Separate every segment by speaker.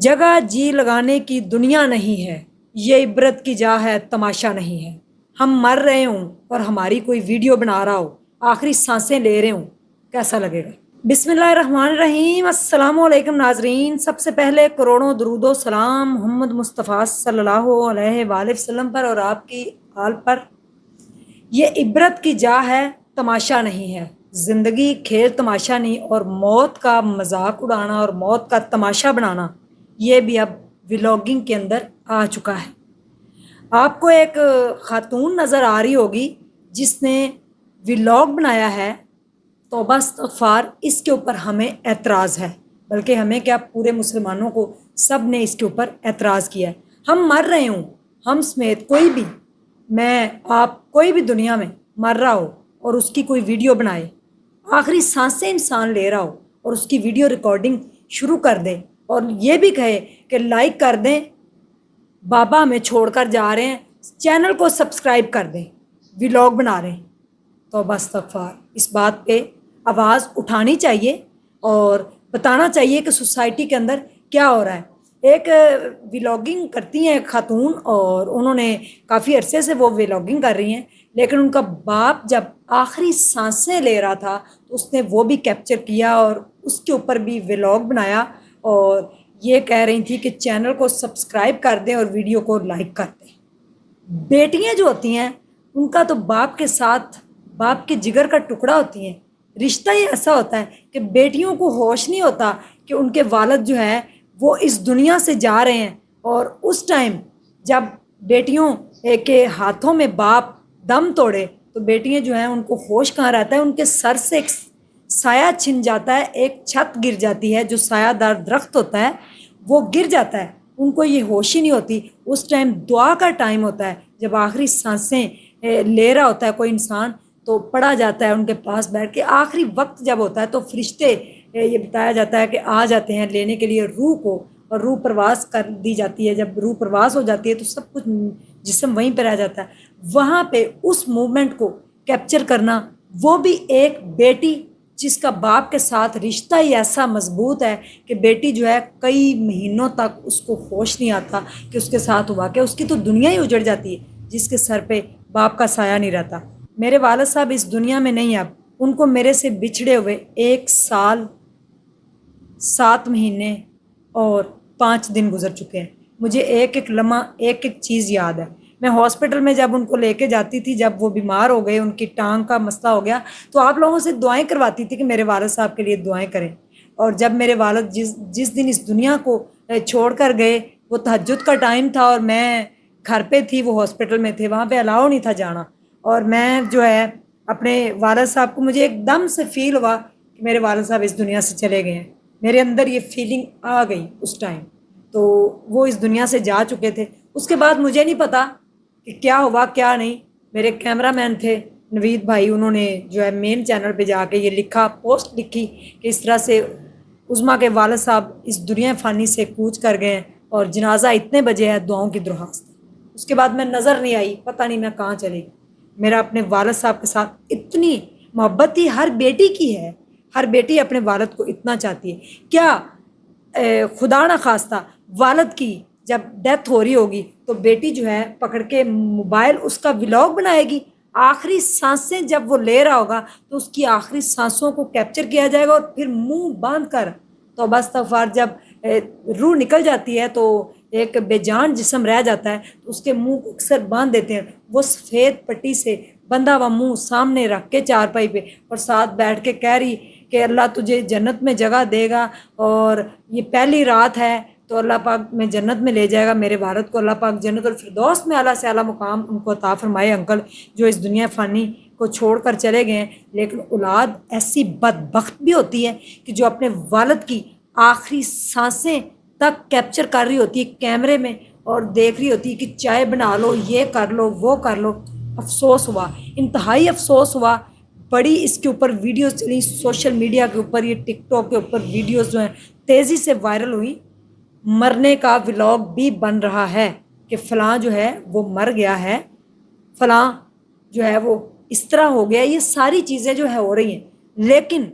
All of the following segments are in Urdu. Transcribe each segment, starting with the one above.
Speaker 1: جگہ جی لگانے کی دنیا نہیں ہے، یہ عبرت کی جا ہے تماشا نہیں ہے۔ ہم مر رہے ہوں اور ہماری کوئی ویڈیو بنا رہا ہو، آخری سانسیں لے رہے ہوں، کیسا لگے گا؟ بسم اللہ الرحمن الرحیم۔ السلام علیکم ناظرین، سب سے پہلے کروڑوں درود و سلام محمد مصطفیٰ صلی اللہ علیہ وآلہ وسلم پر اور آپ کی آل پر۔ یہ عبرت کی جا ہے تماشا نہیں ہے، زندگی کھیل تماشا نہیں، اور موت کا مذاق اڑانا اور موت کا تماشا بنانا یہ بھی اب ولاگنگ کے اندر آ چکا ہے۔ آپ کو ایک خاتون نظر آ رہی ہوگی جس نے ولاگ بنایا ہے، توبہ استغفار، اس کے اوپر ہمیں اعتراض ہے، بلکہ ہمیں کیا پورے مسلمانوں کو سب نے اس کے اوپر اعتراض کیا ہے۔ ہم مر رہے ہوں، ہم سمیت کوئی بھی، میں آپ کوئی بھی دنیا میں مر رہا ہو اور اس کی کوئی ویڈیو بنائے، آخری سانسیں انسان لے رہا ہو اور اس کی ویڈیو ریکارڈنگ شروع کر دے اور یہ بھی کہے کہ لائک کر دیں، بابا ہمیں چھوڑ کر جا رہے ہیں، چینل کو سبسکرائب کر دیں، ولاگ بنا رہے ہیں، توبہ استغفار۔ اس بات پہ آواز اٹھانی چاہیے اور بتانا چاہیے کہ سوسائٹی کے اندر کیا ہو رہا ہے۔ ایک ولاگنگ کرتی ہیں ایک خاتون، اور انہوں نے کافی عرصے سے وہ ولاگنگ کر رہی ہیں، لیکن ان کا باپ جب آخری سانسیں لے رہا تھا تو اس نے وہ بھی کیپچر کیا اور اس کے اوپر بھی ولاگ بنایا، اور یہ کہہ رہی تھی کہ چینل کو سبسکرائب کر دیں اور ویڈیو کو لائک کر دیں۔ بیٹیاں جو ہوتی ہیں ان کا تو باپ کے ساتھ باپ کے جگر کا ٹکڑا ہوتی ہیں۔ رشتہ ہی ایسا ہوتا ہے کہ بیٹیوں کو ہوش نہیں ہوتا کہ ان کے والد جو ہے وہ اس دنیا سے جا رہے ہیں، اور اس ٹائم جب بیٹیوں کے ہاتھوں میں باپ دم توڑے تو بیٹیاں جو ہیں ان کو ہوش کہاں رہتا ہے، ان کے سر سے ایک سایہ چھن جاتا ہے، ایک چھت گر جاتی ہے، جو سایہ دار درخت ہوتا ہے وہ گر جاتا ہے، ان کو یہ ہوش ہی نہیں ہوتی۔ اس ٹائم دعا کا ٹائم ہوتا ہے، جب آخری سانسیں لے رہا ہوتا ہے کوئی انسان تو پڑھا جاتا ہے ان کے پاس بیٹھ کے، آخری وقت جب ہوتا ہے تو فرشتے یہ بتایا جاتا ہے کہ آ جاتے ہیں لینے کے لیے روح کو، اور روح پرواز کر دی جاتی ہے۔ جب روح پرواز ہو جاتی ہے تو سب کچھ جسم وہیں پہ رہ جاتا ہے۔ وہاں پہ اس مومنٹ کو کیپچر کرنا، وہ بھی ایک بیٹی جس کا باپ کے ساتھ رشتہ ہی ایسا مضبوط ہے کہ بیٹی جو ہے کئی مہینوں تک اس کو ہوش نہیں آتا کہ اس کے ساتھ ہوا کہ اس کی تو دنیا ہی اجڑ جاتی ہے جس کے سر پہ باپ کا سایہ نہیں رہتا۔ میرے والد صاحب اس دنیا میں نہیں، اب ان کو میرے سے بچھڑے ہوئے 1 سال 7 مہینے اور 5 دن گزر چکے ہیں۔ مجھے ایک ایک لمحہ ایک ایک چیز یاد ہے۔ میں ہاسپٹل میں جب ان کو لے کے جاتی تھی، جب وہ بیمار ہو گئے، ان کی ٹانگ کا مسئلہ ہو گیا، تو آپ لوگوں سے دعائیں کرواتی تھی کہ میرے والد صاحب کے لیے دعائیں کریں۔ اور جب میرے والد جس دن اس دنیا کو چھوڑ کر گئے، وہ تہجد کا ٹائم تھا اور میں گھر پہ تھی، وہ ہاسپٹل میں تھے، وہاں پہ الاؤ نہیں تھا جانا، اور میں جو ہے اپنے والد صاحب کو، مجھے ایک دم سے فیل ہوا کہ میرے والد صاحب اس دنیا سے چلے گئے ہیں، میرے اندر یہ فیلنگ آ گئی اس ٹائم، تو وہ اس دنیا سے جا چکے تھے۔ اس کے بعد مجھے نہیں پتا کہ کیا ہوا کیا نہیں۔ میرے کیمرہ مین تھے نوید بھائی، انہوں نے جو ہے مین چینل پہ جا کے یہ لکھا، پوسٹ لکھی کہ اس طرح سے عظمیٰ کے والد صاحب اس دنیا فانی سے کوچ کر گئے ہیں اور جنازہ اتنے بجے ہے، دعاؤں کی درخواست۔ اس کے بعد میں نظر نہیں آئی، پتہ نہیں میں کہاں چلی گئی۔ میرا اپنے والد صاحب کے ساتھ اتنی محبت تھی، ہر بیٹی کی ہے، ہر بیٹی اپنے والد کو اتنا چاہتی ہے۔ کیا خدا نہ خواستہ والد کی جب ڈیتھ ہو رہی ہوگی تو بیٹی جو ہے پکڑ کے موبائل اس کا ولاگ بنائے گی، آخری سانسیں جب وہ لے رہا ہوگا تو اس کی آخری سانسوں کو کیپچر کیا جائے گا، اور پھر منہ باندھ کر توبہ استغفار، جب روح نکل جاتی ہے تو ایک بے جان جسم رہ جاتا ہے، تو اس کے منہ کو اکثر باندھ دیتے ہیں، وہ سفید پٹی سے بندھا ہوا منہ سامنے رکھ کے چارپائی پہ، اور ساتھ بیٹھ کے کہہ رہی کہ اللہ تجھے جنت میں جگہ دے گا، اور یہ پہلی رات ہے تو اللہ پاک میں جنت میں لے جائے گا میرے والد کو، اللہ پاک جنت الفردوس میں اعلیٰ سے اعلیٰ مقام ان کو عطا فرمائے۔ انکل جو اس دنیا فانی کو چھوڑ کر چلے گئے ہیں، لیکن اولاد ایسی بدبخت بھی ہوتی ہے کہ جو اپنے والد کی آخری سانسیں تک کیپچر کر رہی ہوتی ہے کیمرے میں، اور دیکھ رہی ہوتی ہے کہ چائے بنا لو، یہ کر لو، وہ کر لو۔ افسوس ہوا، انتہائی افسوس ہوا۔ بڑی اس کے اوپر ویڈیوز چلی سوشل میڈیا کے اوپر، یہ ٹک ٹاک کے اوپر ویڈیوز جو ہیں تیزی سے وائرل ہوئی۔ مرنے کا ولاگ بھی بن رہا ہے کہ فلاں جو ہے وہ مر گیا ہے، فلاں جو ہے وہ اس طرح ہو گیا، یہ ساری چیزیں جو ہے ہو رہی ہیں۔ لیکن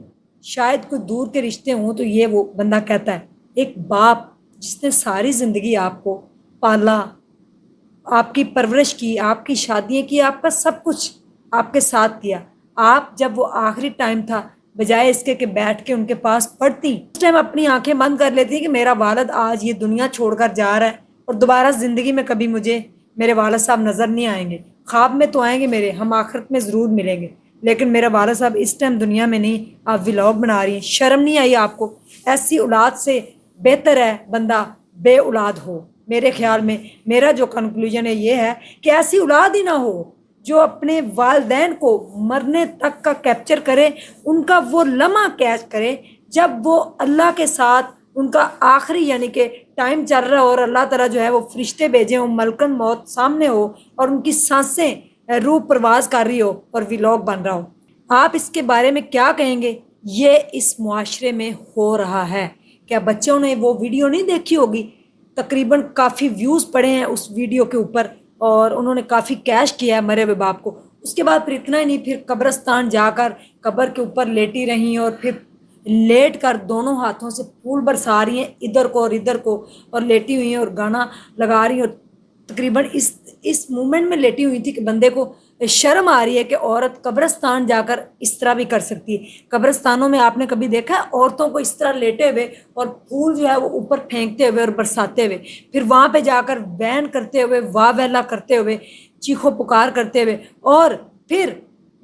Speaker 1: شاید کوئی دور کے رشتے ہوں تو یہ وہ بندہ کہتا ہے، ایک باپ جس نے ساری زندگی آپ کو پالا، آپ کی پرورش کی، آپ کی شادیاں کی، آپ کا سب کچھ آپ کے ساتھ کیا، آپ جب وہ آخری ٹائم تھا بجائے اس کے کہ بیٹھ کے ان کے پاس پڑھتی، اس ٹائم اپنی آنکھیں بند کر لیتی کہ میرا والد آج یہ دنیا چھوڑ کر جا رہا ہے اور دوبارہ زندگی میں کبھی مجھے میرے والد صاحب نظر نہیں آئیں گے، خواب میں تو آئیں گے میرے، ہم آخرت میں ضرور ملیں گے، لیکن میرا والد صاحب اس ٹائم دنیا میں نہیں، آپ ولاگ بنا رہی ہیں، شرم نہیں آئی آپ کو؟ ایسی اولاد سے بہتر ہے بندہ بے اولاد ہو۔ میرے خیال میں میرا جو کنکلوژن ہے یہ ہے کہ ایسی اولاد ہی نہ ہو جو اپنے والدین کو مرنے تک کا کیپچر کرے، ان کا وہ لمحہ کیچ کرے جب وہ اللہ کے ساتھ ان کا آخری یعنی کہ ٹائم چل رہا ہو اور اللہ تعالیٰ جو ہے وہ فرشتے بھیجے ہوں، ملکن موت سامنے ہو اور ان کی سانسیں روح پرواز کر رہی ہو اور ولاگ بن رہا ہو۔ آپ اس کے بارے میں کیا کہیں گے؟ یہ اس معاشرے میں ہو رہا ہے۔ کیا بچوں نے وہ ویڈیو نہیں دیکھی ہوگی؟ تقریباً کافی ویوز پڑے ہیں اس ویڈیو کے اوپر اور انہوں نے کافی کیش کیا ہے مرے ہوئے باپ کو۔ اس کے بعد پھر اتنا ہی نہیں، پھر قبرستان جا کر قبر کے اوپر لیٹی رہیں اور پھر لیٹ کر دونوں ہاتھوں سے پھول برسا رہی ہیں ادھر کو اور ادھر کو، اور لیٹی ہوئی ہیں اور گانا لگا رہی ہیں، اور تقریباً اس مومنٹ میں لیٹی ہوئی تھی کہ بندے کو شرم آ رہی ہے کہ عورت قبرستان جا کر اس طرح بھی کر سکتی ہے۔ قبرستانوں میں آپ نے کبھی دیکھا ہے عورتوں کو اس طرح لیٹے ہوئے اور پھول جو ہے وہ اوپر پھینکتے ہوئے اور برساتے ہوئے، پھر وہاں پہ جا کر بین کرتے ہوئے، واہ ویلا کرتے ہوئے، چیخو پکار کرتے ہوئے، اور پھر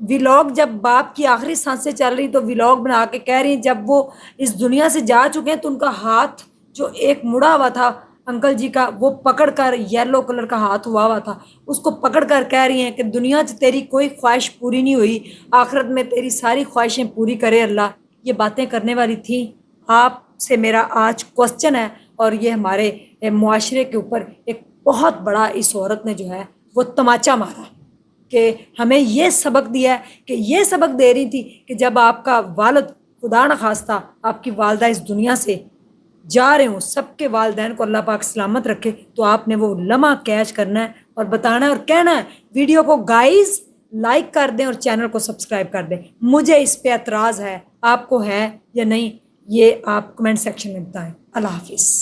Speaker 1: ولاگ جب باپ کی آخری سانسیں چل رہی تو ولاگ بنا کے کہہ رہی ہیں جب وہ اس دنیا سے جا چکے ہیں تو ان کا ہاتھ جو ایک مڑا ہوا تھا انکل جی کا، وہ پکڑ کر، یلو کلر کا ہاتھ ہوا تھا، اس کو پکڑ کر کہہ رہی ہیں کہ دنیا سے تیری کوئی خواہش پوری نہیں ہوئی، آخرت میں تیری ساری خواہشیں پوری کرے اللہ۔ یہ باتیں کرنے والی تھیں۔ آپ سے میرا آج کوسچن ہے، اور یہ ہمارے معاشرے کے اوپر ایک بہت بڑا اس عورت نے جو ہے وہ تماچا مارا کہ ہمیں یہ سبق دیا ہے، کہ یہ سبق دے رہی تھی کہ جب آپ کا والد خدا نخواستہ آپ کی والدہ اس دنیا سے جا رہے ہوں، سب کے والدین کو اللہ پاک سلامت رکھے، تو آپ نے وہ لمحہ کیچ کرنا ہے اور بتانا ہے اور کہنا ہے۔ ویڈیو کو گائز لائک کر دیں اور چینل کو سبسکرائب کر دیں۔ مجھے اس پہ اعتراض ہے، آپ کو ہے یا نہیں، یہ آپ کمنٹ سیکشن میں بتائیں۔ اللہ حافظ۔